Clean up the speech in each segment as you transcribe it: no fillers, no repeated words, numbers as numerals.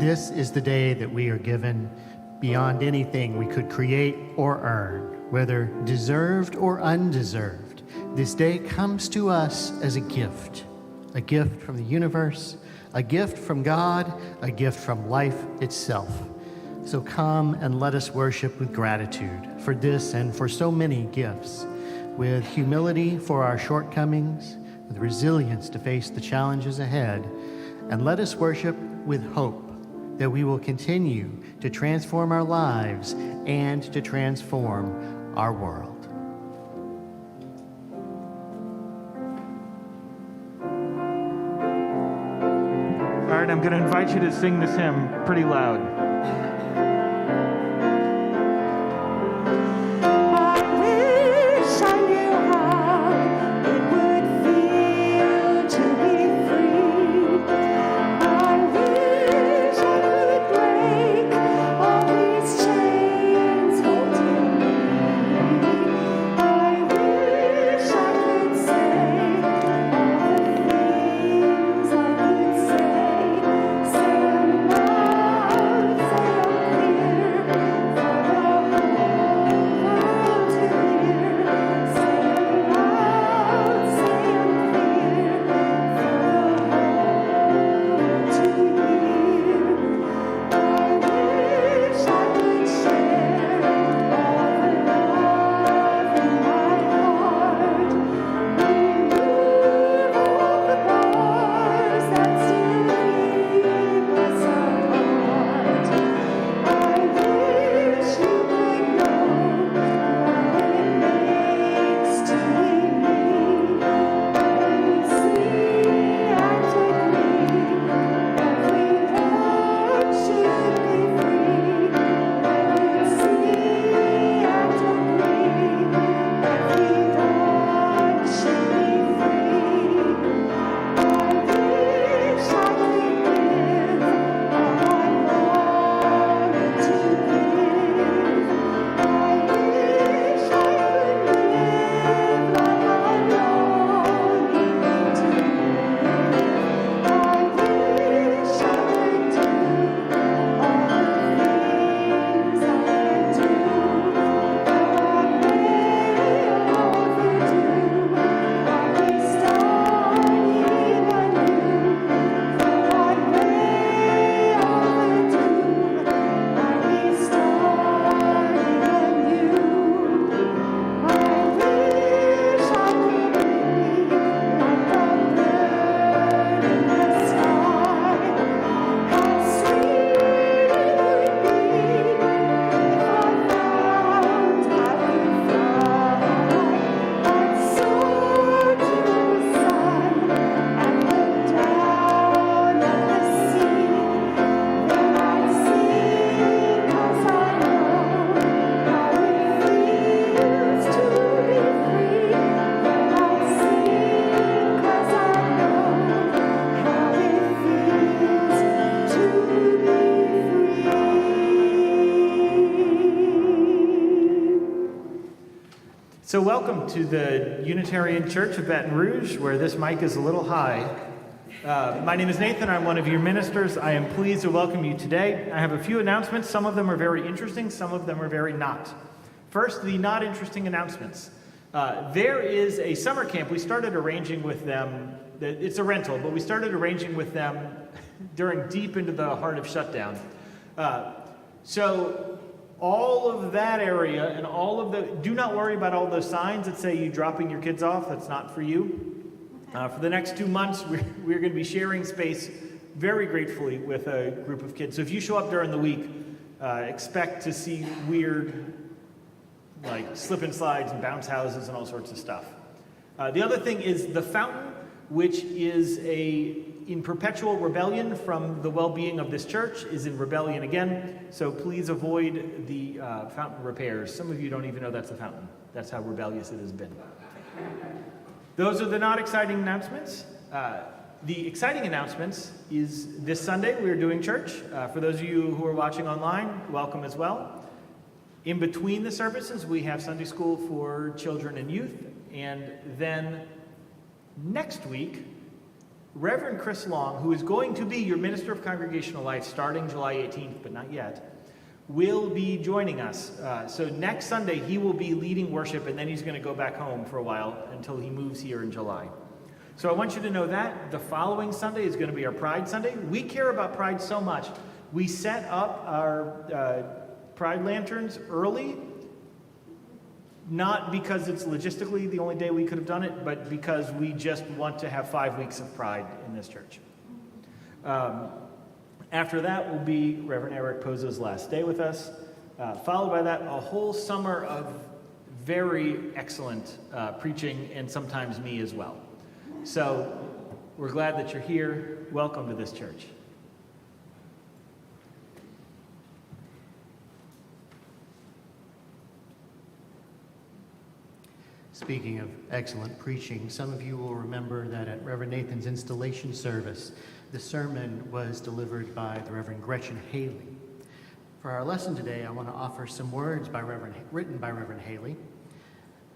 This is the day that we are given beyond anything we could create or earn, whether deserved or undeserved. This day comes to us as a gift from the universe, a gift from God, a gift from life itself. So come and let us worship with gratitude for this and for so many gifts, with humility for our shortcomings, with resilience to face the challenges ahead, and let us worship with hope that we will continue to transform our lives and to transform our world. All right, I'm going to invite you to sing this hymn pretty loud. So welcome to the Unitarian Church of Baton Rouge, where this mic is a little high. My name is Nathan. I'm one of your ministers. I am pleased to welcome you today. I have a few announcements. Some of them are very interesting. Some of them are very not. First, the not interesting announcements. There is a summer camp. We started arranging with them. It's a rental, but we started arranging with them during deep into the heart of shutdown. So all of that area and all of the, do not worry about all those signs that say you dropping your kids off. That's not for you. For the next 2 months, we're going to be sharing space very gratefully with a group of kids. So if you show up during the week, expect to see weird, like slip and slides and bounce houses and all sorts of stuff. The other thing is the fountain, which is in perpetual rebellion from the well-being of this church, is in rebellion again. So please avoid the fountain repairs. Some of you don't even know that's a fountain. That's how rebellious it has been. Those are the not exciting announcements. The exciting announcements is this Sunday we're doing church. For those of you who are watching online, welcome as well. In between the services, we have Sunday school for children and youth. And then next week, Reverend Chris Long, who is going to be your minister of congregational life starting July 18th, but not yet, will be joining us. So next Sunday, he will be leading worship, and then he's going to go back home for a while until he moves here in July. So I want you to know that the following Sunday is going to be our Pride Sunday. We care about Pride so much. We set up our Pride lanterns early, not because it's logistically the only day we could have done it, but because we just want to have 5 weeks of Pride in this church. After that will be Reverend Eric Pozo's last day with us, followed by that a whole summer of very excellent preaching, and sometimes me as well. So we're glad that you're here. Welcome to this church. Speaking of excellent preaching, some of you will remember that at Reverend Nathan's installation service, the sermon was delivered by the Reverend Gretchen Haley. For our lesson today, I want to offer some words written by Reverend Haley.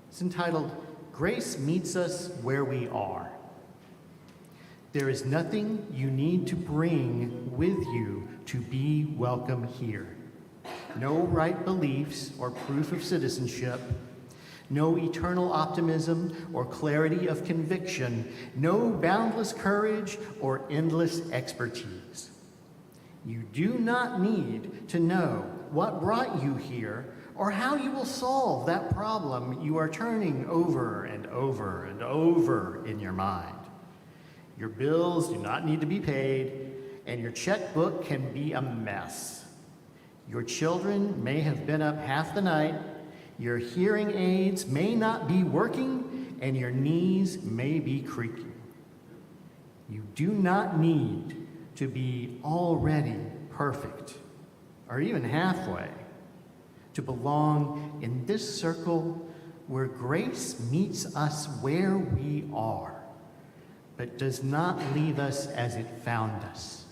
It's entitled, "Grace Meets Us Where We Are." There is nothing you need to bring with you to be welcome here. No right beliefs or proof of citizenship, no eternal optimism or clarity of conviction, no boundless courage or endless expertise. You do not need to know what brought you here or how you will solve that problem you are turning over and over and over in your mind. Your bills do not need to be paid, and your checkbook can be a mess. Your children may have been up half the night, your hearing aids may not be working, and your knees may be creaking. You do not need to be already perfect, or even halfway, to belong in this circle where grace meets us where we are, but does not leave us as it found us,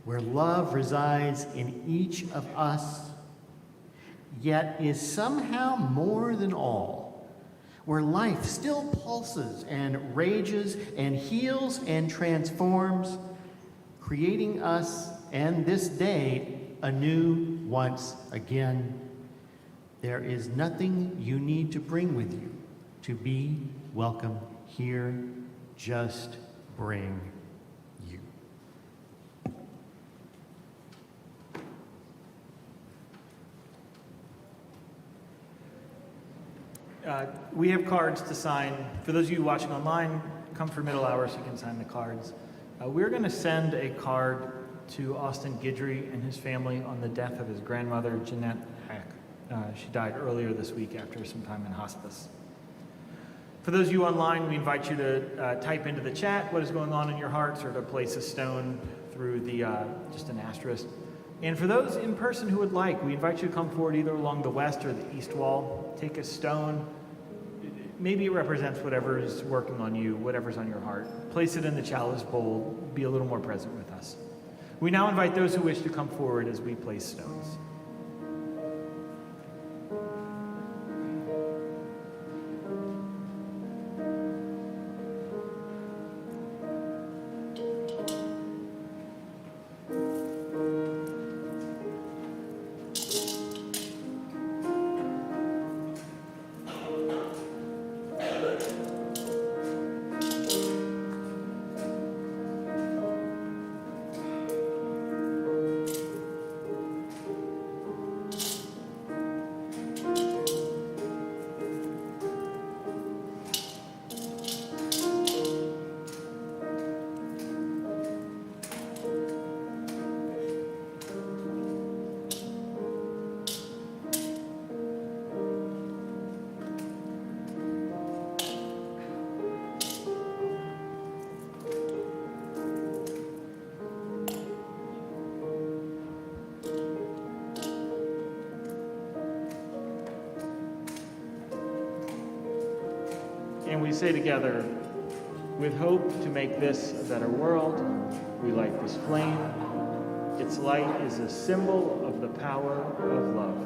where love resides in each of us, yet is somehow more than all, where life still pulses and rages and heals and transforms, creating us and this day anew once again. There is nothing you need to bring with you to be welcome here. Just bring you. We have cards to sign. For those of you watching online, come for middle hour so you can sign the cards. We're going to send a card to Austin Guidry and his family on the death of his grandmother, Jeanette Hack. She died earlier this week after some time in hospice. For those of you online, we invite you to type into the chat what is going on in your hearts, or to place a stone through the just an asterisk. And for those in person who would like, we invite you to come forward either along the west or the east wall. Take a stone. Maybe it represents whatever is working on you, whatever's on your heart. Place it in the chalice bowl. Be a little more present with us. We now invite those who wish to come forward as we place stones. And we say together, with hope to make this a better world, we light this flame. Its light is a symbol of the power of love.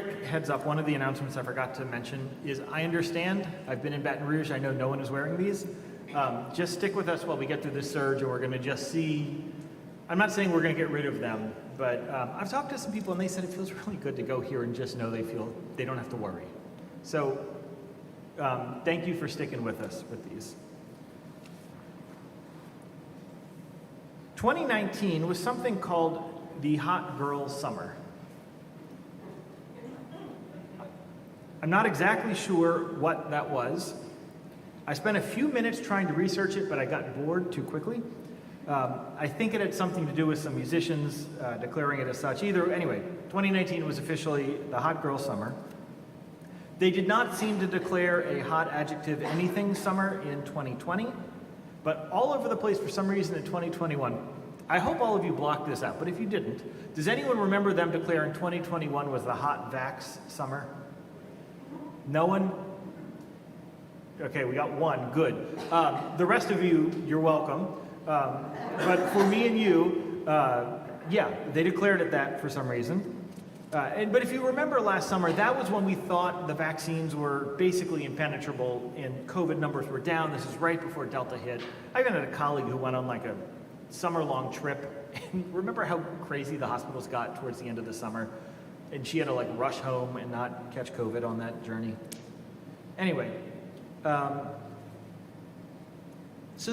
quick heads up, one of the announcements I forgot to mention is I understand, I've been in Baton Rouge, I know no one is wearing these. Just stick with us while we get through this surge, and we're going to just see. I'm not saying we're going to get rid of them, but I've talked to some people and they said it feels really good to go here and just know they don't have to worry. So thank you for sticking with us with these. 2019 was something called the Hot Girl Summer. I'm not exactly sure what that was. I spent a few minutes trying to research it, but I got bored too quickly. I think it had something to do with some musicians declaring it as such. Anyway, 2019 was officially the Hot Girl Summer. They did not seem to declare a hot adjective anything summer in 2020, but all over the place for some reason in 2021. I hope all of you blocked this out, but if you didn't, does anyone remember them declaring 2021 was the hot vax summer? No one? Okay, we got one, good. The rest of you, you're welcome. But for me and you, yeah, they declared it that for some reason. But if you remember last summer, that was when we thought the vaccines were basically impenetrable and COVID numbers were down. This is right before Delta hit. I even had a colleague who went on like a summer-long trip. And remember how crazy the hospitals got towards the end of the summer? And she had to like rush home and not catch COVID on that journey. Anyway, so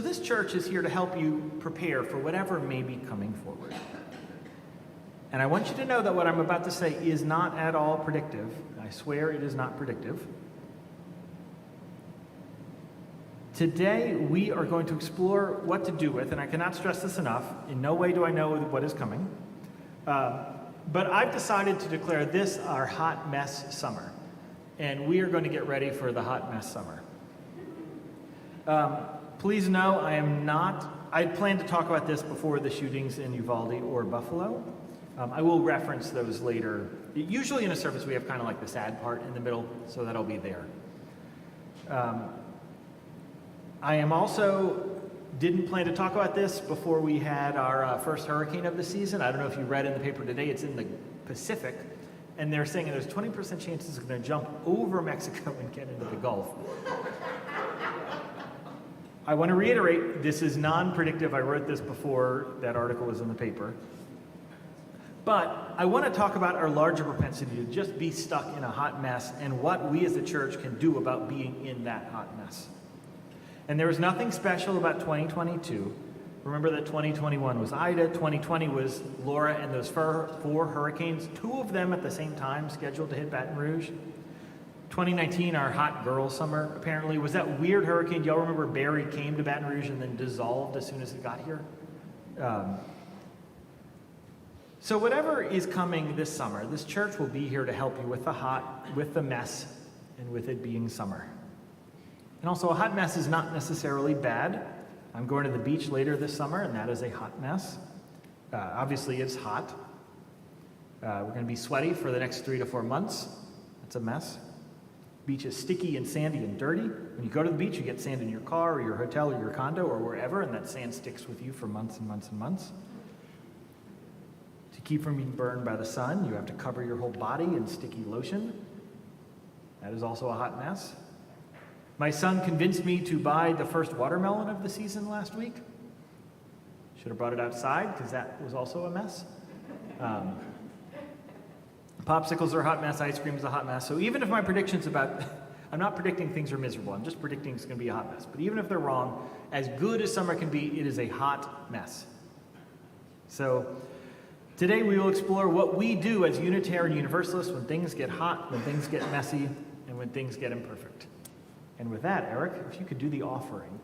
this church is here to help you prepare for whatever may be coming forward. And I want you to know that what I'm about to say is not at all predictive. I swear it is not predictive. Today, we are going to explore what to do with, and I cannot stress this enough, in no way do I know what is coming, but I've decided to declare this our hot mess summer, and we are going to get ready for the hot mess summer. Please know I planned to talk about this before the shootings in Uvalde or Buffalo. I will reference those later. Usually in a service we have kind of like the sad part in the middle, so that'll be there. I am also didn't plan to talk about this before we had our first hurricane of the season. I don't know if you read in the paper today, it's in the Pacific, and they're saying there's 20% chance it's going to jump over Mexico and get into the Gulf. I want to reiterate, this is non-predictive. I wrote this before that article was in the paper. But I want to talk about our larger propensity to just be stuck in a hot mess and what we as a church can do about being in that hot mess. And there was nothing special about 2022. Remember that 2021 was Ida, 2020 was Laura and those four hurricanes, two of them at the same time scheduled to hit Baton Rouge. 2019, our hot girl summer, apparently, was that weird hurricane. Do y'all remember Barry came to Baton Rouge and then dissolved as soon as it got here? So whatever is coming this summer, this church will be here to help you with the hot, with the mess, and with it being summer. And also, a hot mess is not necessarily bad. I'm going to the beach later this summer, and that is a hot mess. Obviously, it's hot. We're going to be sweaty for the next 3 to 4 months. That's a mess. Beach is sticky and sandy and dirty. When you go to the beach, you get sand in your car or your hotel or your condo or wherever, and that sand sticks with you for months and months and months. To keep from being burned by the sun, you have to cover your whole body in sticky lotion. That is also a hot mess. My son convinced me to buy the first watermelon of the season last week. Should have brought it outside because that was also a mess. Popsicles are a hot mess, ice cream is a hot mess. So even if my predictions about, I'm not predicting things are miserable, I'm just predicting it's going to be a hot mess. But even if they're wrong, as good as summer can be, it is a hot mess. So today we will explore what we do as Unitarian Universalists when things get hot, when things get messy, and when things get imperfect. And with that, Eric, if you could do the offering.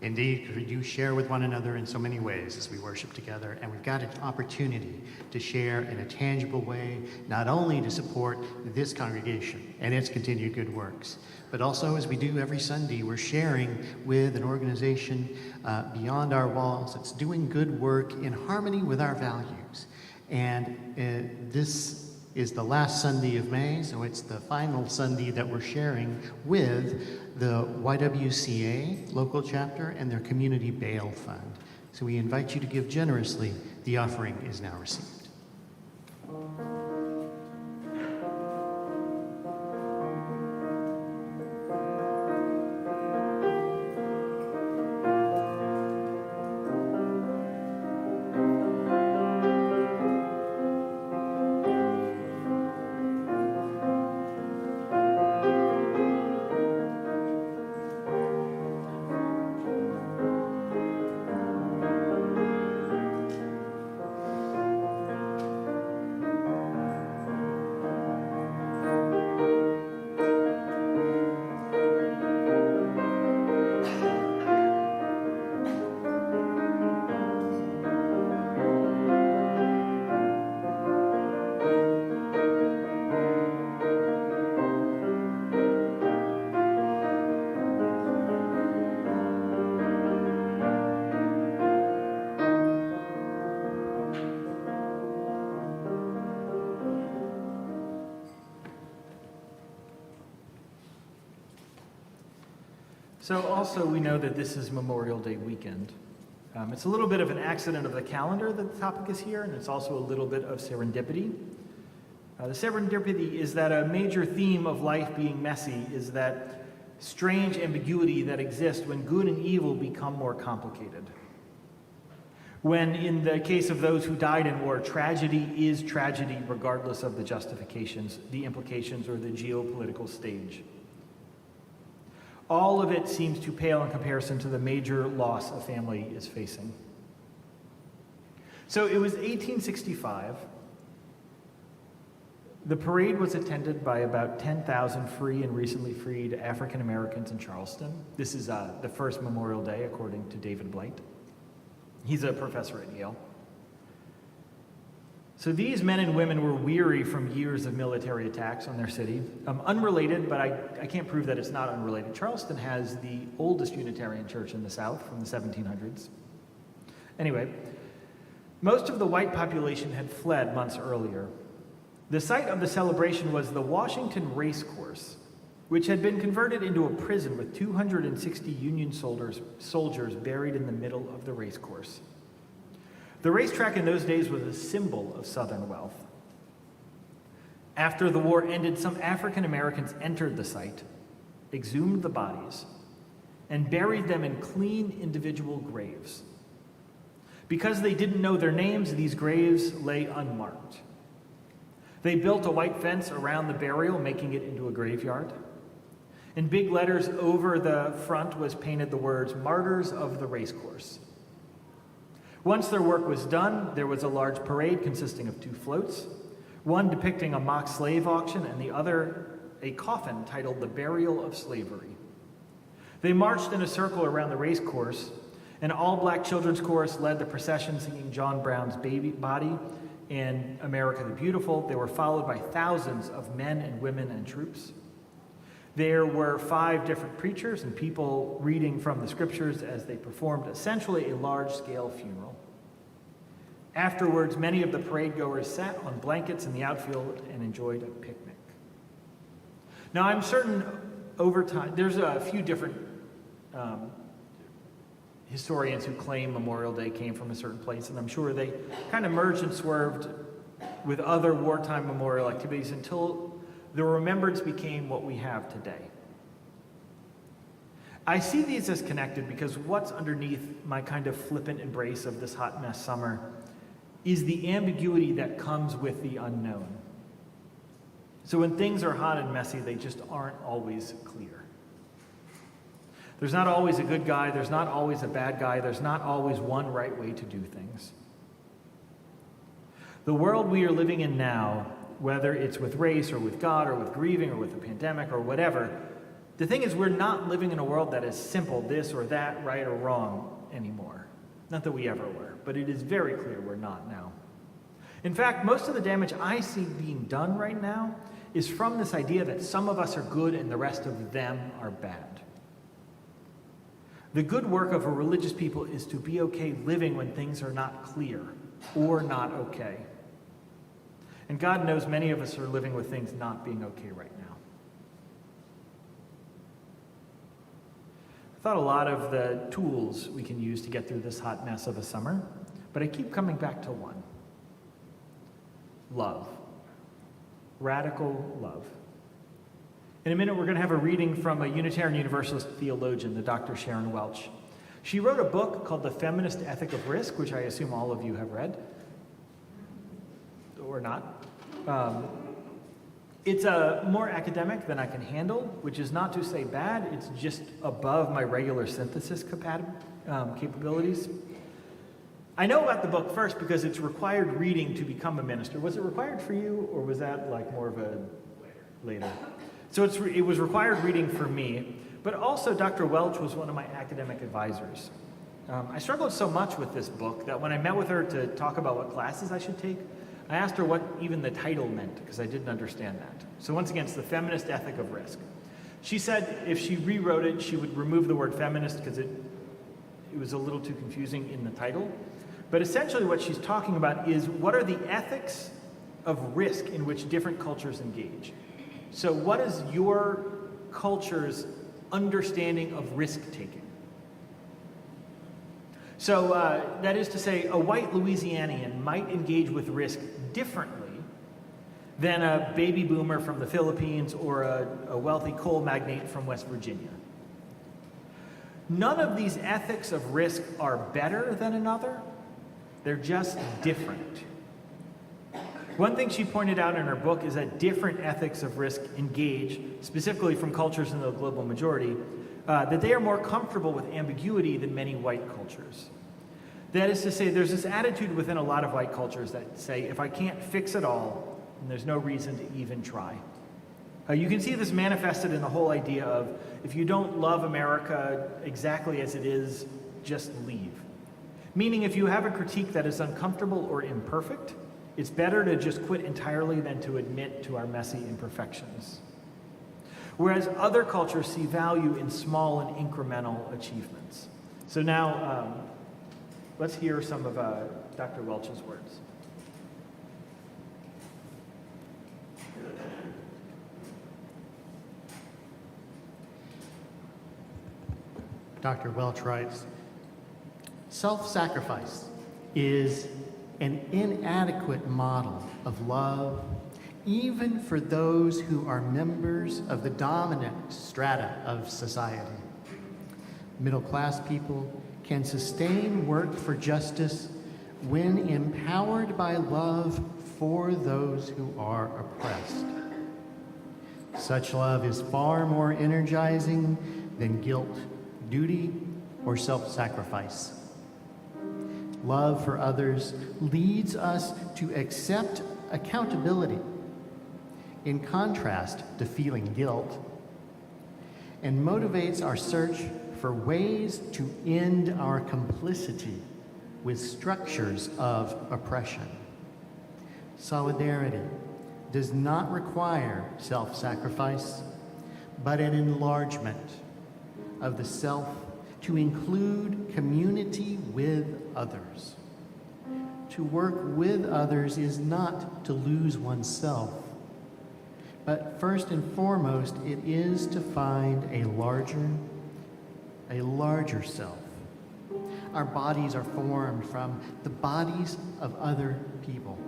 Indeed, we do share with one another in so many ways as we worship together, and we've got an opportunity to share in a tangible way, not only to support this congregation and its continued good works, but also, as we do every Sunday, we're sharing with an organization beyond our walls that's doing good work in harmony with our values. And this is the last Sunday of May, so it's the final Sunday that we're sharing with the YWCA local chapter and their community bail fund. So we invite you to give generously. The offering is now received. So also we know that this is Memorial Day weekend. It's a little bit of an accident of the calendar that the topic is here, and it's also a little bit of serendipity. The serendipity is that a major theme of life being messy is that strange ambiguity that exists when good and evil become more complicated. When, in the case of those who died in war, tragedy is tragedy regardless of the justifications, the implications, or the geopolitical stage. All of it seems to pale in comparison to the major loss a family is facing. So it was 1865. The parade was attended by about 10,000 free and recently freed African Americans in Charleston. This is the first Memorial Day, according to David Blight. He's a professor at Yale. So these men and women were weary from years of military attacks on their city. Unrelated, but I can't prove that it's not unrelated. Charleston has the oldest Unitarian church in the South from the 1700s. Anyway, most of the white population had fled months earlier. The site of the celebration was the Washington Race Course, which had been converted into a prison with 260 Union soldiers buried in the middle of the race course. The racetrack in those days was a symbol of Southern wealth. After the war ended, some African Americans entered the site, exhumed the bodies, and buried them in clean individual graves. Because they didn't know their names, these graves lay unmarked. They built a white fence around the burial, making it into a graveyard. In big letters over the front was painted the words, "Martyrs of the Racecourse." Once their work was done, there was a large parade consisting of two floats, one depicting a mock slave auction and the other a coffin titled "The Burial of Slavery." They marched in a circle around the race course. An all-black children's chorus led the procession singing John Brown's Baby Body and America the Beautiful. They were followed by thousands of men and women and troops. There were 5 different preachers and people reading from the scriptures as they performed essentially a large-scale funeral. Afterwards, many of the parade goers sat on blankets in the outfield and enjoyed a picnic. Now, I'm certain over time, there's a few different historians who claim Memorial Day came from a certain place, and I'm sure they kind of merged and swerved with other wartime memorial activities until the remembrance became what we have today. I see these as connected because what's underneath my kind of flippant embrace of this hot mess summer is the ambiguity that comes with the unknown. So when things are hot and messy, they just aren't always clear. There's not always a good guy, there's not always a bad guy, there's not always one right way to do things. The world we are living in now, whether it's with race or with God or with grieving or with the pandemic or whatever, the thing is we're not living in a world that is simple, this or that, right or wrong anymore. Not that we ever were, but it is very clear we're not now. In fact, most of the damage I see being done right now is from this idea that some of us are good and the rest of them are bad. The good work of a religious people is to be okay living when things are not clear or not okay. And God knows many of us are living with things not being okay right now. I thought a lot of the tools we can use to get through this hot mess of a summer, but I keep coming back to one. Love. Radical love. In a minute, we're going to have a reading from a Unitarian Universalist theologian, the Dr. Sharon Welch. She wrote a book called The Feminist Ethic of Risk, which I assume all of you have read, or not. It's more academic than I can handle, which is not to say bad, it's just above my regular synthesis capabilities. I know about the book first because it's required reading to become a minister. Was it required for you, or was that like more of a later? So it was required reading for me, but also Dr. Welch was one of my academic advisors. I struggled so much with this book that when I met with her to talk about what classes I should take, I asked her what even the title meant, because I didn't understand that. So once again, it's The Feminist Ethic of Risk. She said if she rewrote it, she would remove the word feminist because it was a little too confusing in the title. But essentially what she's talking about is what are the ethics of risk in which different cultures engage. So what is your culture's understanding of risk-taking? So that is to say, a white Louisianian might engage with risk differently than a baby boomer from the Philippines or a wealthy coal magnate from West Virginia. None of these ethics of risk are better than another. They're just different. One thing she pointed out in her book is that different ethics of risk engage, specifically from cultures in the global majority, that they are more comfortable with ambiguity than many white cultures. That is to say, there's this attitude within a lot of white cultures that say, if I can't fix it all, then there's no reason to even try. You can see this manifested in the whole idea of, if you don't love America exactly as it is, just leave. Meaning if you have a critique that is uncomfortable or imperfect, it's better to just quit entirely than to admit to our messy imperfections. Whereas other cultures see value in small and incremental achievements. So now, let's hear some of Dr. Welch's words. Dr. Welch writes, self-sacrifice is an inadequate model of love, even for those who are members of the dominant strata of society. Middle-class people can sustain work for justice when empowered by love for those who are oppressed. Such love is far more energizing than guilt, duty, or self-sacrifice. Love for others leads us to accept accountability, in contrast to feeling guilt, and motivates our search for ways to end our complicity with structures of oppression. Solidarity does not require self-sacrifice, but an enlargement of the self to include community with others. To work with others is not to lose oneself, but first and foremost, it is to find a larger self. Our bodies are formed from the bodies of other people.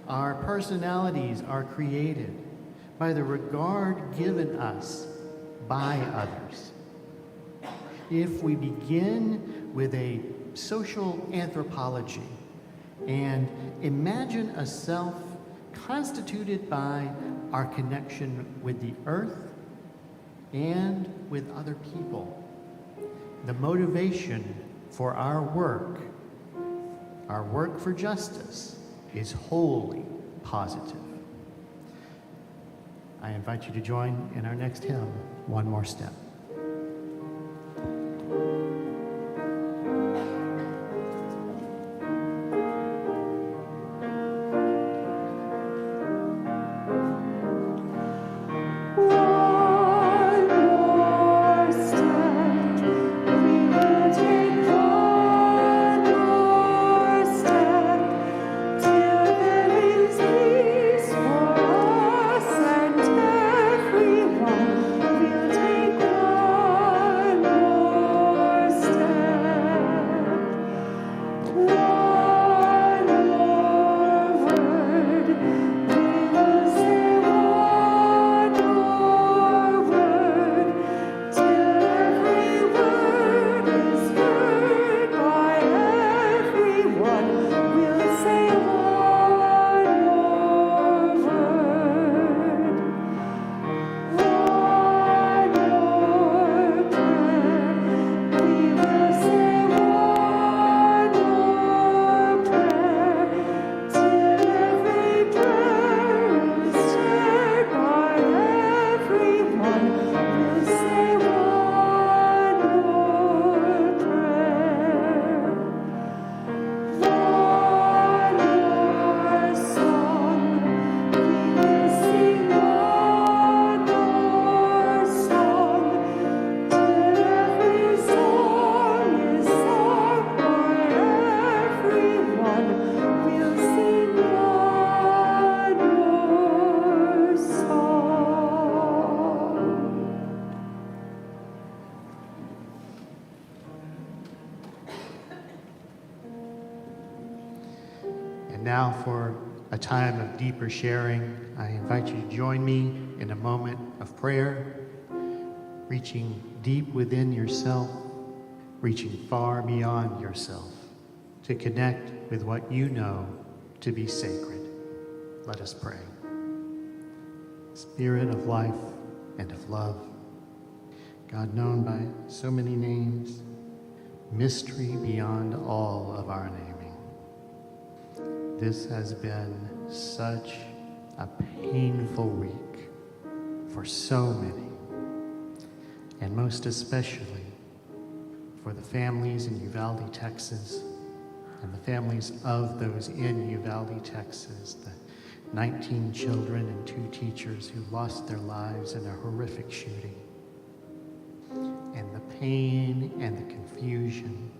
Our personalities are created by the regard given us by others. If we begin with a social anthropology and imagine a self constituted by our connection with the earth and with other people, the motivation for our work for justice, is wholly positive. I invite you to join in our next hymn, One More Step. Take for a time of deeper sharing. I invite you to join me in a moment of prayer, reaching deep within yourself, reaching far beyond yourself to connect with what you know to be sacred. Let us pray. Spirit of life and of love, God known by so many names, mystery beyond all of our naming. This has been such a painful week for so many, and most especially for the families in Uvalde, Texas, and the families of those in Uvalde, Texas, the 19 children and 2 teachers who lost their lives in a horrific shooting. And the pain and the confusion,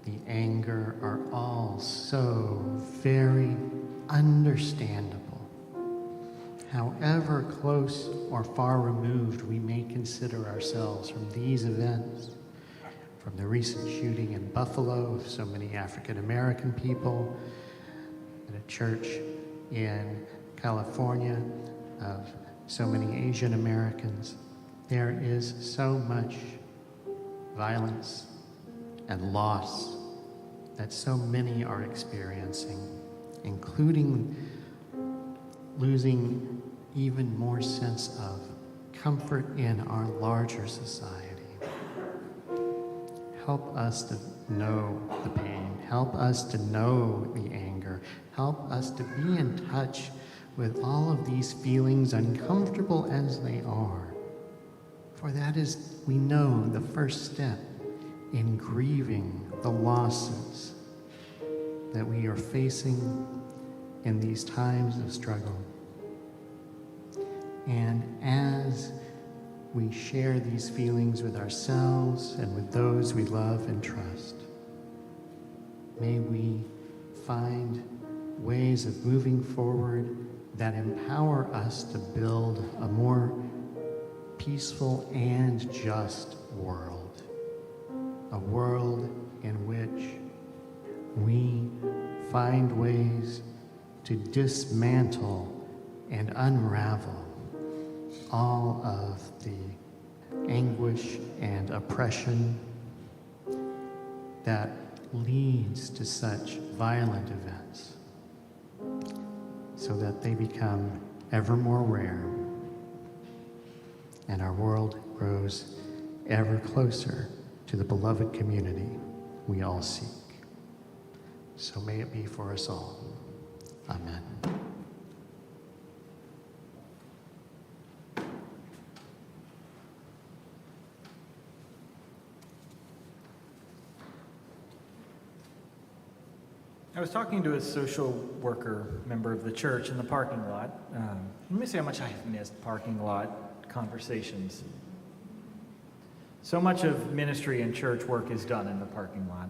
the anger are all so very understandable. However close or far removed we may consider ourselves from these events, from the recent shooting in Buffalo of so many African American people, at a church in California of so many Asian Americans, there is so much violence and loss that so many are experiencing, including losing even more sense of comfort in our larger society. Help us to know the pain. Help us to know the anger. Help us to be in touch with all of these feelings, uncomfortable as they are. For that is, we know, the first step in grieving the losses that we are facing in these times of struggle. And as we share these feelings with ourselves and with those we love and trust, may we find ways of moving forward that empower us to build a more peaceful and just world. A world in which we find ways to dismantle and unravel all of the anguish and oppression that leads to such violent events, so that they become ever more rare and our world grows ever closer to the beloved community we all seek. So may it be for us all. Amen. I was talking to a social worker member of the church in the parking lot. Let me say how much I have missed parking lot conversations. So much of ministry and church work is done in the parking lot.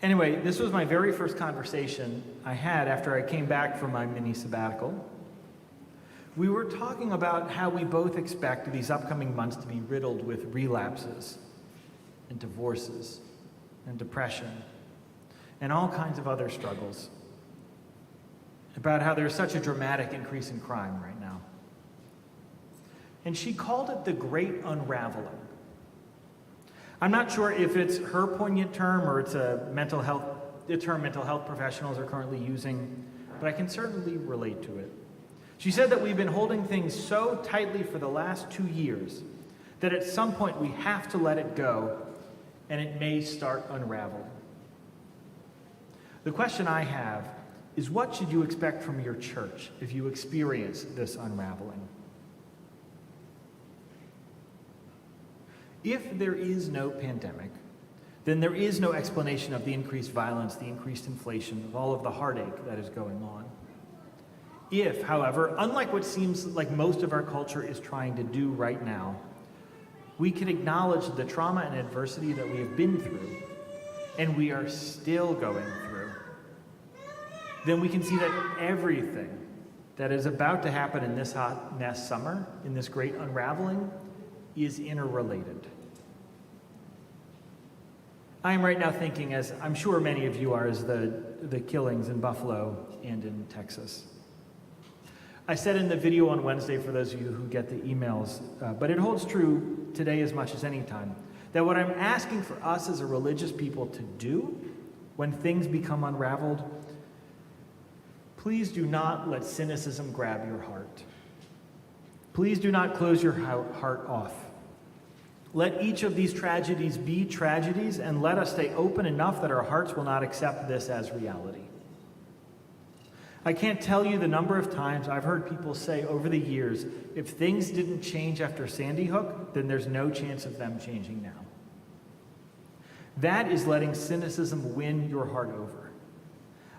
Anyway, this was my very first conversation I had after I came back from my mini sabbatical. We were talking about how we both expect these upcoming months to be riddled with relapses and divorces and depression and all kinds of other struggles, about how there's such a dramatic increase in crime right now. And she called it the Great Unraveling. I'm not sure if it's her poignant term or it's a term mental health professionals are currently using, but I can certainly relate to it. She said that we've been holding things so tightly for the last 2 years that at some point we have to let it go and it may start unraveling. The question I have is, what should you expect from your church if you experience this unraveling? If there is no pandemic, then there is no explanation of the increased violence, the increased inflation, of all of the heartache that is going on. If, however, unlike what seems like most of our culture is trying to do right now, we can acknowledge the trauma and adversity that we have been through, and we are still going through, then we can see that everything that is about to happen in this hot mess summer, in this great unraveling, is interrelated. I am right now thinking, as I'm sure many of you are, as the killings in Buffalo and in Texas. I said in the video on Wednesday, for those of you who get the emails, but it holds true today as much as any time, that what I'm asking for us as a religious people to do when things become unraveled, please do not let cynicism grab your heart. Please do not close your heart off. Let each of these tragedies be tragedies, and let us stay open enough that our hearts will not accept this as reality. I can't tell you the number of times I've heard people say over the years, if things didn't change after Sandy Hook, then there's no chance of them changing now. That is letting cynicism win your heart over.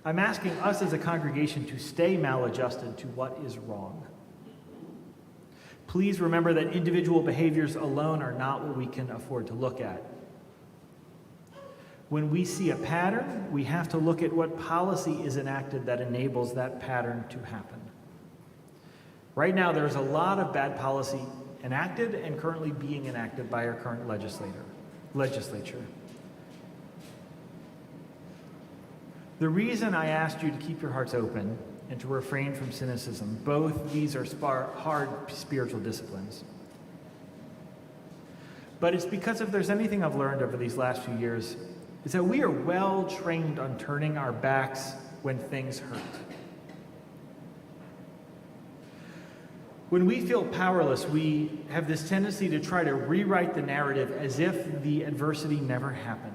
I'm asking us as a congregation to stay maladjusted to what is wrong. Please remember that individual behaviors alone are not what we can afford to look at. When we see a pattern, we have to look at what policy is enacted that enables that pattern to happen. Right now, there's a lot of bad policy enacted and currently being enacted by our current legislature. The reason I asked you to keep your hearts open and to refrain from cynicism, both these are hard spiritual disciplines. But it's because if there's anything I've learned over these last few years, is that we are well trained on turning our backs when things hurt. When we feel powerless, we have this tendency to try to rewrite the narrative as if the adversity never happened.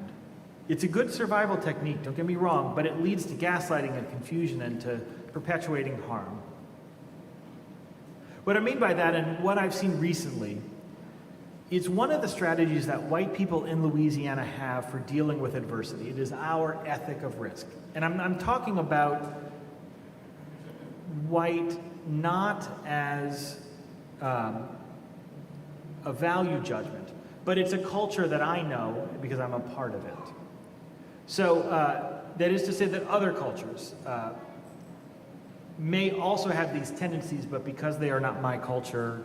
It's a good survival technique, don't get me wrong, but it leads to gaslighting and confusion and to perpetuating harm. What I mean by that, and what I've seen recently, it's one of the strategies that white people in Louisiana have for dealing with adversity. It is our ethic of risk. And I'm talking about white not as a value judgment, but it's a culture that I know because I'm a part of it. So that is to say that other cultures may also have these tendencies, but because they are not my culture,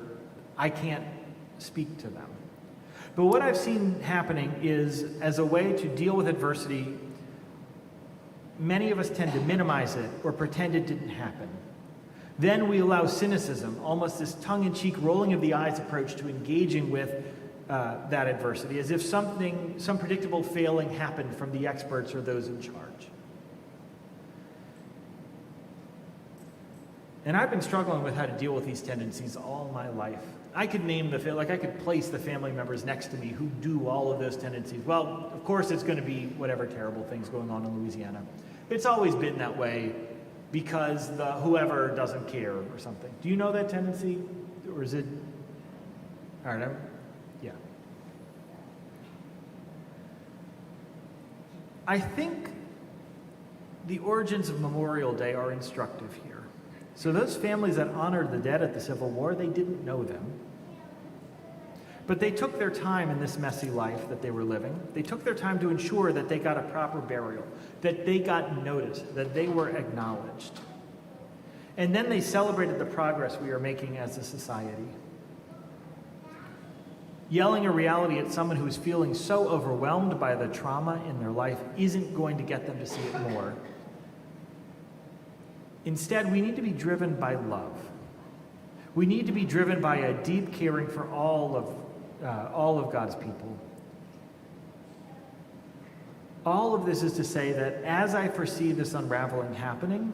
I can't speak to them. But what I've seen happening is, as a way to deal with adversity, many of us tend to minimize it or pretend it didn't happen. Then we allow cynicism, almost this tongue-in-cheek rolling of the eyes approach to engaging with that adversity, as if some predictable failing happened from the experts or those in charge. And I've been struggling with how to deal with these tendencies all my life. I could name I could place the family members next to me who do all of those tendencies. Well, of course it's going to be whatever terrible thing's going on in Louisiana. It's always been that way because whoever doesn't care or something. Do you know that tendency? Or is it? All right, yeah. I think the origins of Memorial Day are instructive here. So those families that honored the dead at the Civil War, they didn't know them. But they took their time in this messy life that they were living. They took their time to ensure that they got a proper burial, that they got noticed, that they were acknowledged. And then they celebrated the progress we are making as a society. Yelling a reality at someone who is feeling so overwhelmed by the trauma in their life isn't going to get them to see it more. Instead, we need to be driven by love. We need to be driven by a deep caring for all of God's people. All of this is to say that as I foresee this unraveling happening,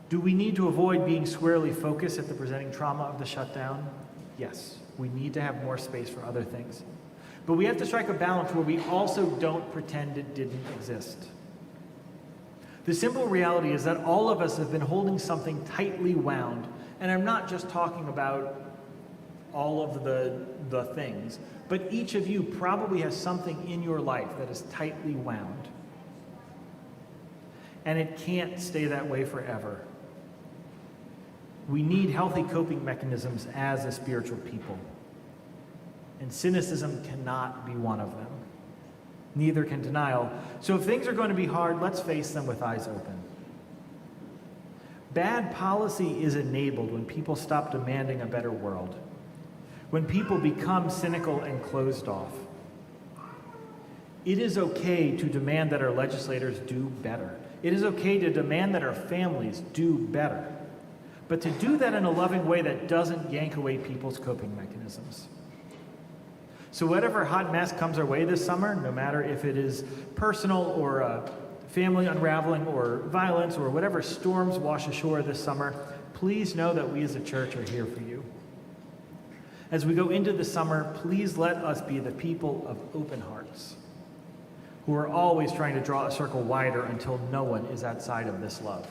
do we need to avoid being squarely focused at the presenting trauma of the shutdown? Yes, we need to have more space for other things. But we have to strike a balance where we also don't pretend it didn't exist. The simple reality is that all of us have been holding something tightly wound, and I'm not just talking about all of the things, but each of you probably has something in your life that is tightly wound. And it can't stay that way forever. We need healthy coping mechanisms as a spiritual people. And cynicism cannot be one of them. Neither can denial. So if things are going to be hard, let's face them with eyes open. Bad policy is enabled when people stop demanding a better world, when people become cynical and closed off. It is okay to demand that our legislators do better. It is okay to demand that our families do better. But to do that in a loving way that doesn't yank away people's coping mechanisms. So whatever hot mess comes our way this summer, no matter if it is personal or family unraveling or violence or whatever storms wash ashore this summer, please know that we as a church are here for you. As we go into the summer, please let us be the people of open hearts, who are always trying to draw a circle wider until no one is outside of this love.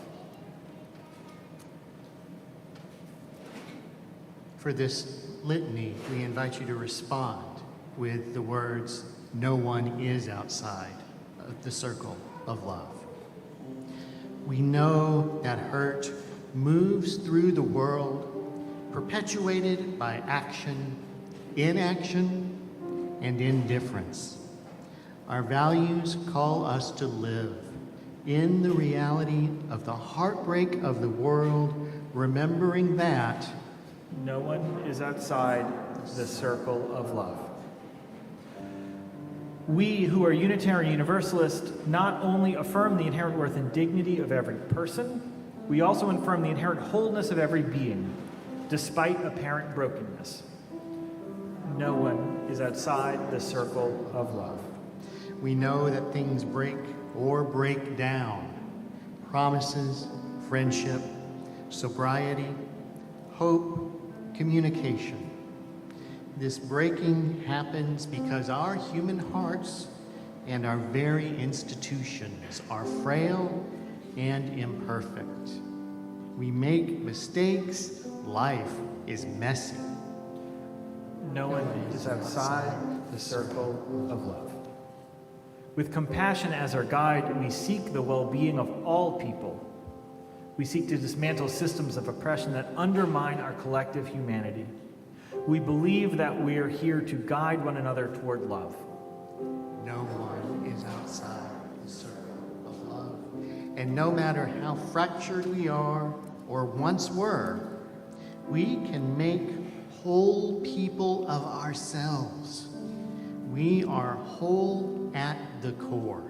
For this litany, we invite you to respond with the words, "No one is outside of the circle of love." We know that hurt moves through the world, perpetuated by action, inaction, and indifference. Our values call us to live in the reality of the heartbreak of the world, remembering that no one is outside the circle of love. We who are Unitarian Universalists not only affirm the inherent worth and dignity of every person, we also affirm the inherent wholeness of every being, despite apparent brokenness. No one is outside the circle of love. we know that things break or break down. Promises, friendship, sobriety, hope, communication. This breaking happens because our human hearts and our very institutions are frail and imperfect. We make mistakes. Life is messy. No one is outside the circle of love. With compassion as our guide, we seek the well-being of all people. We seek to dismantle systems of oppression that undermine our collective humanity. We believe that we are here to guide one another toward love. No one is outside the circle of love. And no matter how fractured we are or once were, we can make whole people of ourselves. We are whole at the core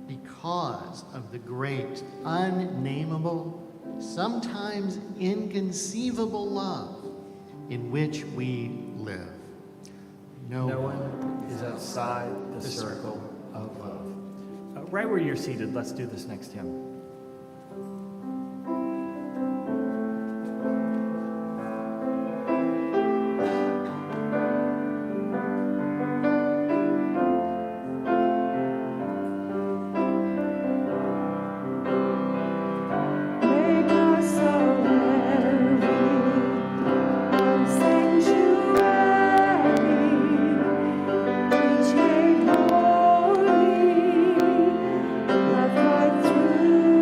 because of the great, unnameable, sometimes inconceivable love in which we live. No one is outside the circle of love. Right where you're seated, let's do this next hymn. Through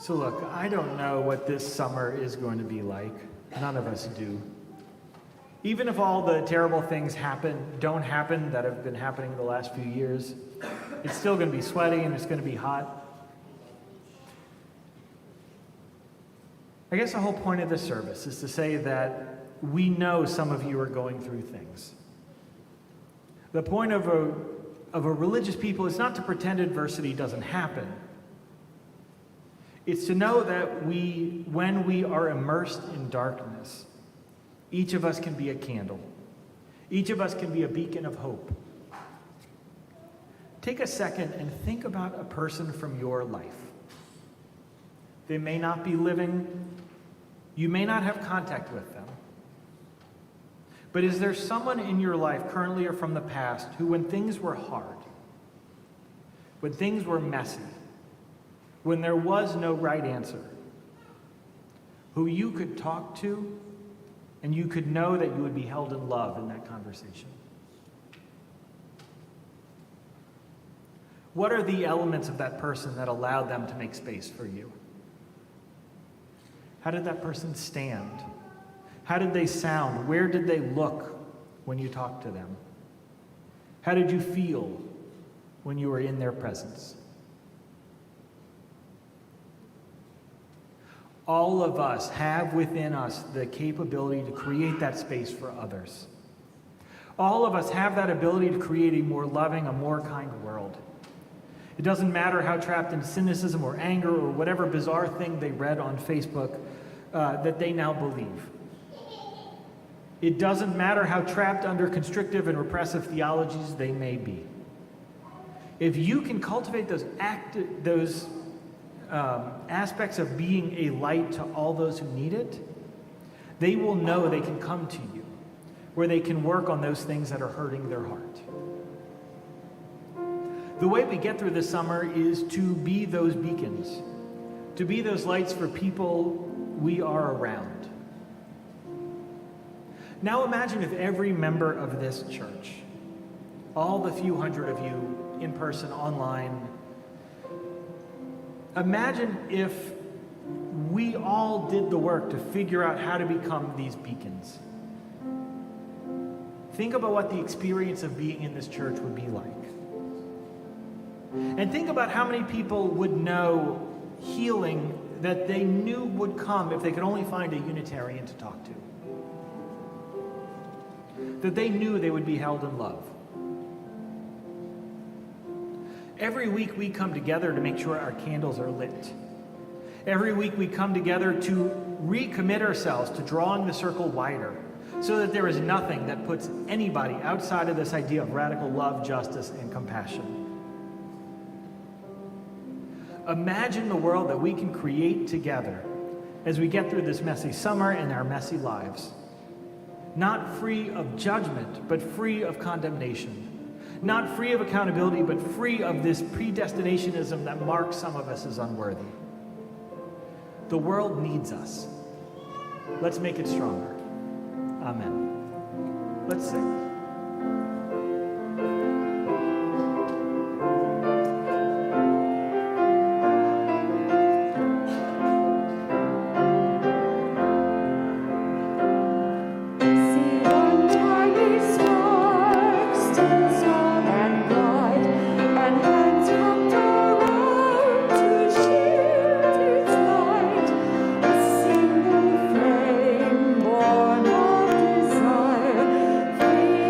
So look, I don't know what this summer is going to be like. None of us do. Even if all the terrible things don't happen that have been happening the last few years, it's still going to be sweaty and it's going to be hot. I guess the whole point of this service is to say that we know some of you are going through things. The point of a religious people is not to pretend adversity doesn't happen. It's to know that when we are immersed in darkness, each of us can be a candle. Each of us can be a beacon of hope. Take a second and think about a person from your life. They may not be living. You may not have contact with them. But is there someone in your life, currently or from the past, who when things were hard, when things were messy, when there was no right answer, who you could talk to and you could know that you would be held in love in that conversation? What are the elements of that person that allowed them to make space for you? How did that person stand? How did they sound? Where did they look when you talked to them? How did you feel when you were in their presence? All of us have within us the capability to create that space for others. All of us have that ability to create a more loving, a more kind world. It doesn't matter how trapped in cynicism or anger or whatever bizarre thing they read on Facebook that they now believe. It doesn't matter how trapped under constrictive and repressive theologies they may be. If you can cultivate those aspects of being a light to all those who need it, they will know they can come to you, where they can work on those things that are hurting their heart. The way we get through this summer is to be those beacons, to be those lights for people we are around. Now imagine if every member of this church, all the few hundred of you in person, online, imagine if we all did the work to figure out how to become these beacons. Think about what the experience of being in this church would be like. And think about how many people would know healing that they knew would come if they could only find a Unitarian to talk to. That they knew they would be held in love. Every week we come together to make sure our candles are lit. Every week we come together to recommit ourselves to drawing the circle wider so that there is nothing that puts anybody outside of this idea of radical love, justice, and compassion. Imagine the world that we can create together as we get through this messy summer and our messy lives. Not free of judgment, but free of condemnation. Not free of accountability, but free of this predestinationism that marks some of us as unworthy. The world needs us. Let's make it stronger. Amen. Let's sing. Born of desire, free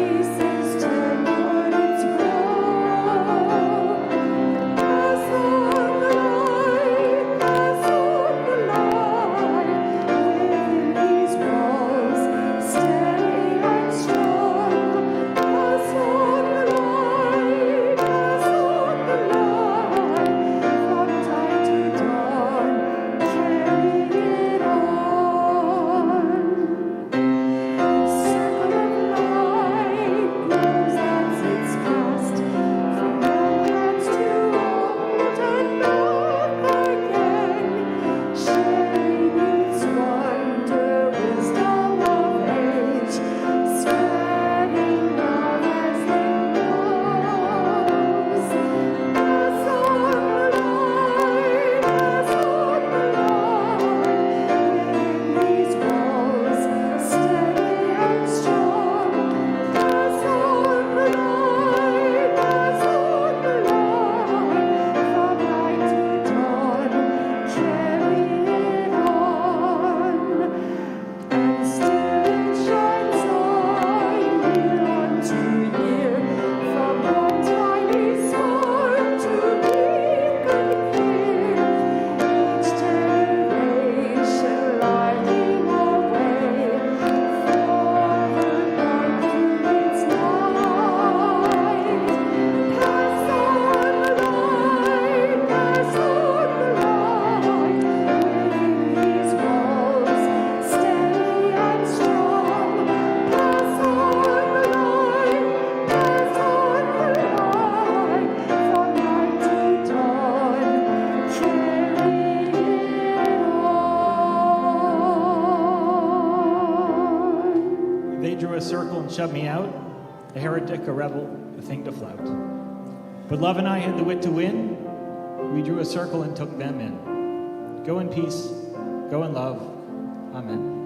shut me out, a heretic, a rebel, a thing to flout. But love and I had the wit to win. We drew a circle and took them in. Go in peace, go in love. Amen.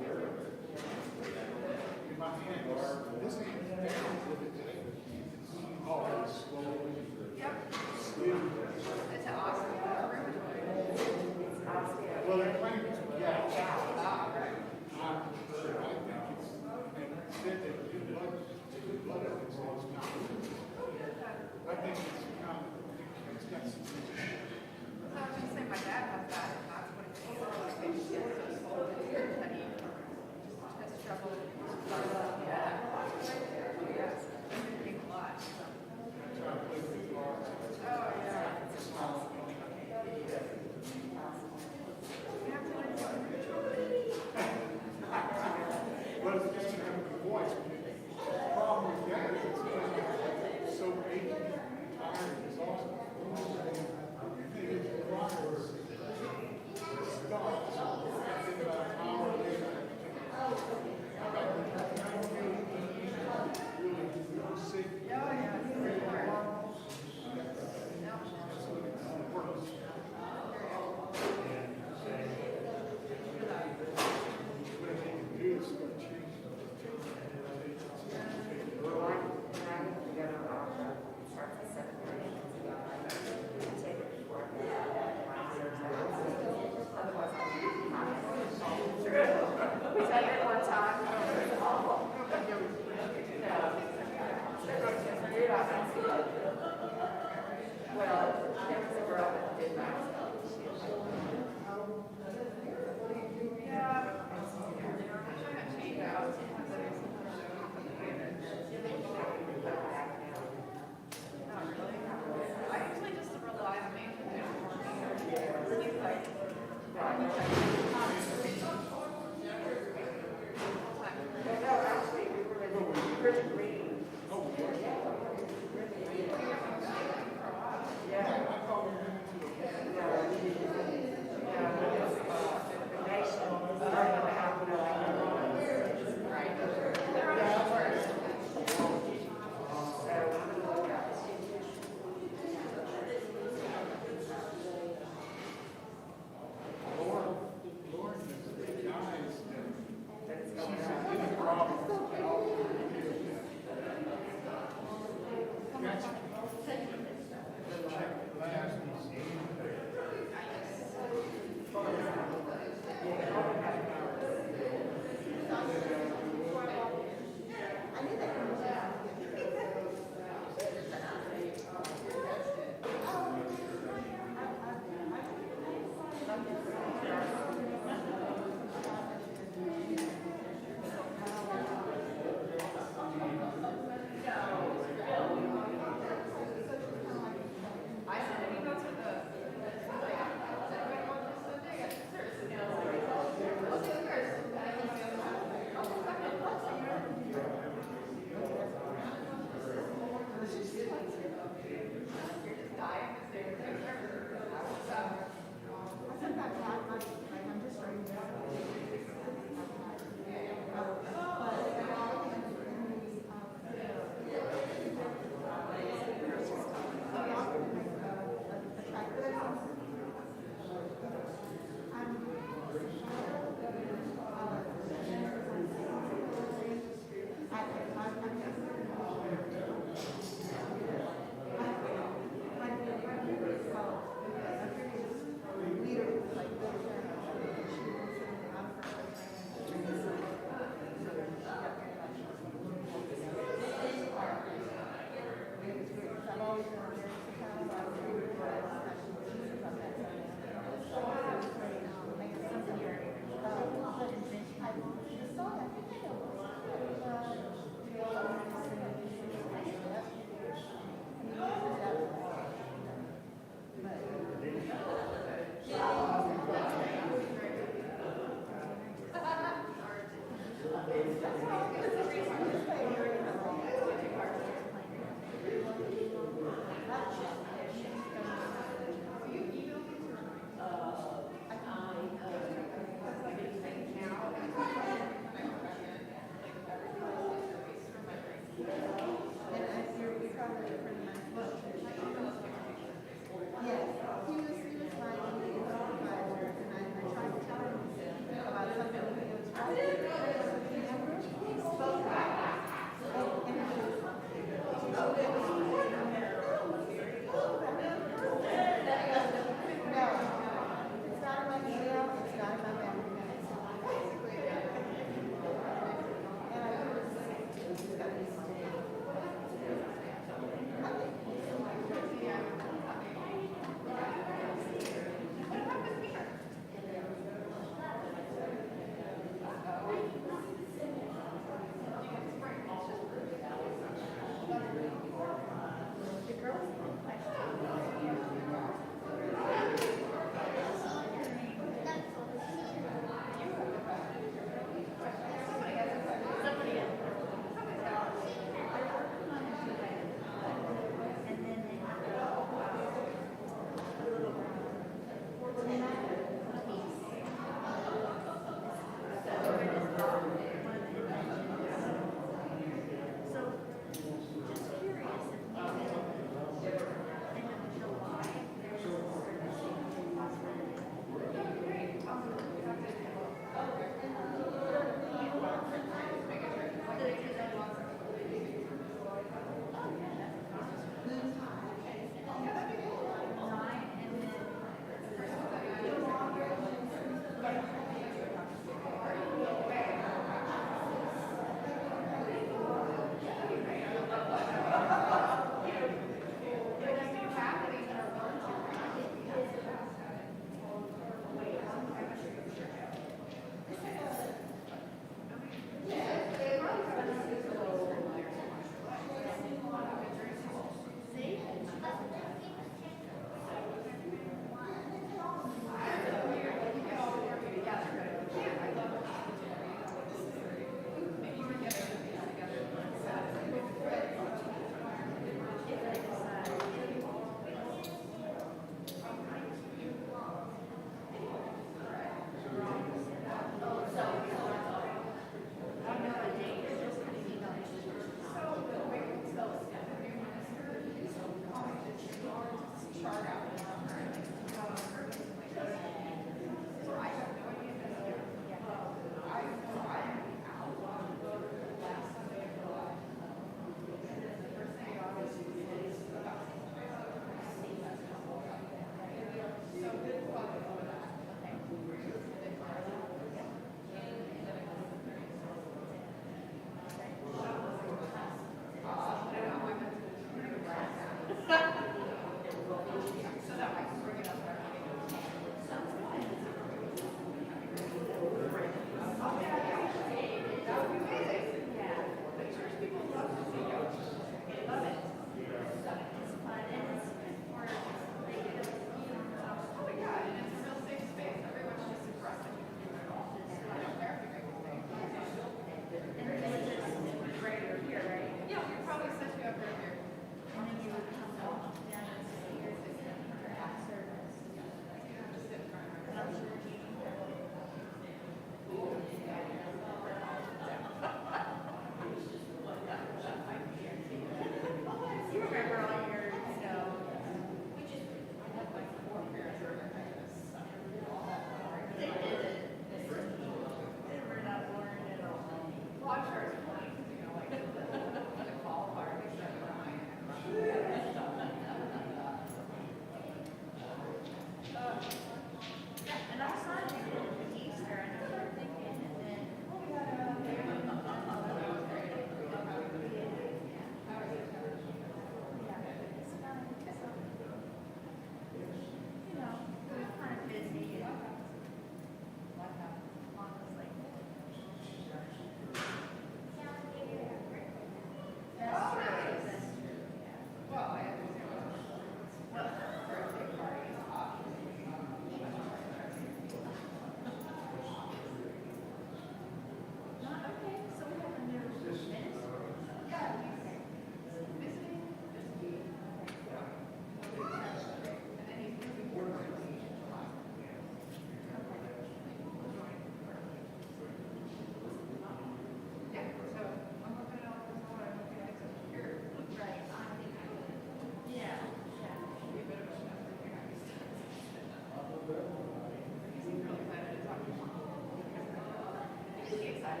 I've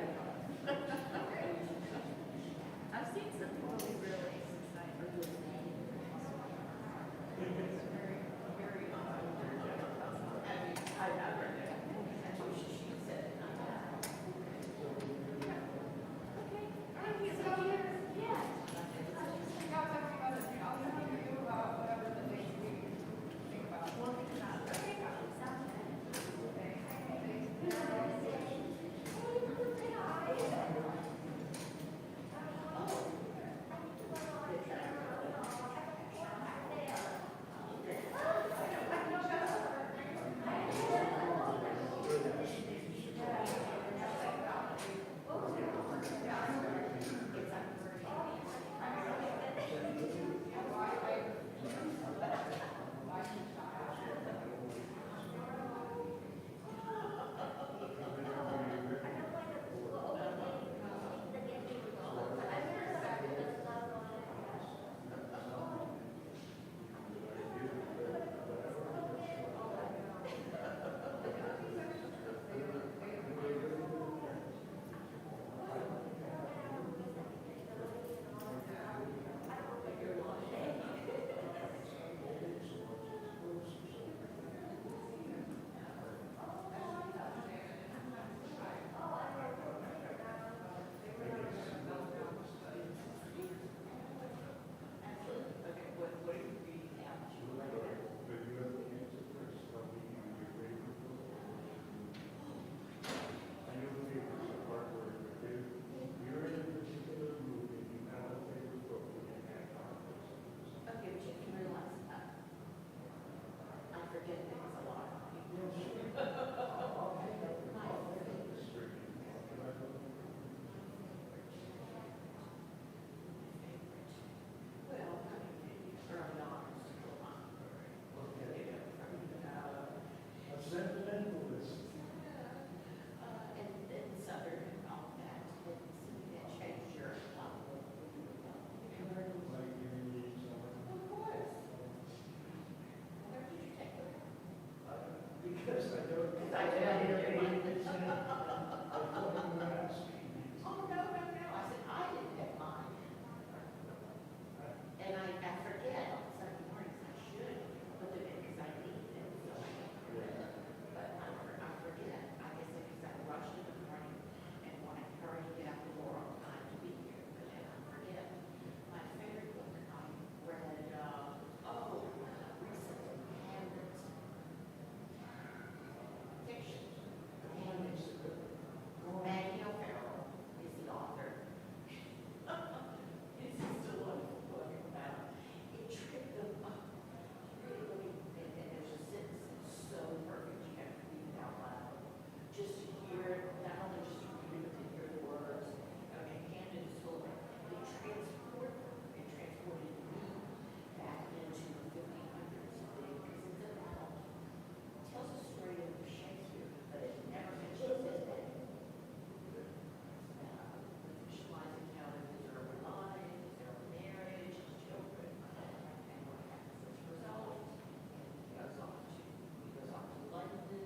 seen some really, really since I heard his name. It's very I've heard it. That's what she said. Okay, all right, so here, yeah. Okay, but you can realize that. I forget things a lot. Well, early on, and then Southern and all that, and change your Of course. Where did you take it? Because I don't. Because I didn't get mine. Ask. Oh, no. I said, I didn't get mine. And I forget on Sunday mornings, I should put them in because I need them, so I don't forget. But I forget. I guess because I rush in the morning and want to hurry to get out the door on time to be here, but then I forget. My favorite book I read, recently, Hamlet. Fiction. Hamlet. Maggie O'Farrell is the author. It's just a wonderful book about it tripped them up. Really, and there's a sentence that's so perfect you have to read it out loud. Just to hear it, not only just to read it, but to hear the words. I mean, Camden is full of it transported me back into the 1500s because it's about, it tells a story of Shakespeare, but it never mentions his name. Visualizing how his early life, his early marriage, his children, and what happens as a result. He goes on to London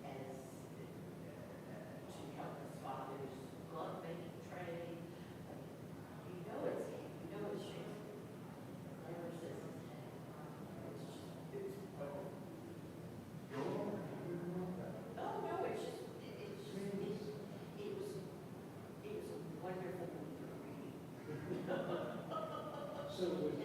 as to help his father's glove making trade. You know it's him. You know it's Shakespeare. Never says his name. It's oh no, it's just it was a wonderful movie to read. So was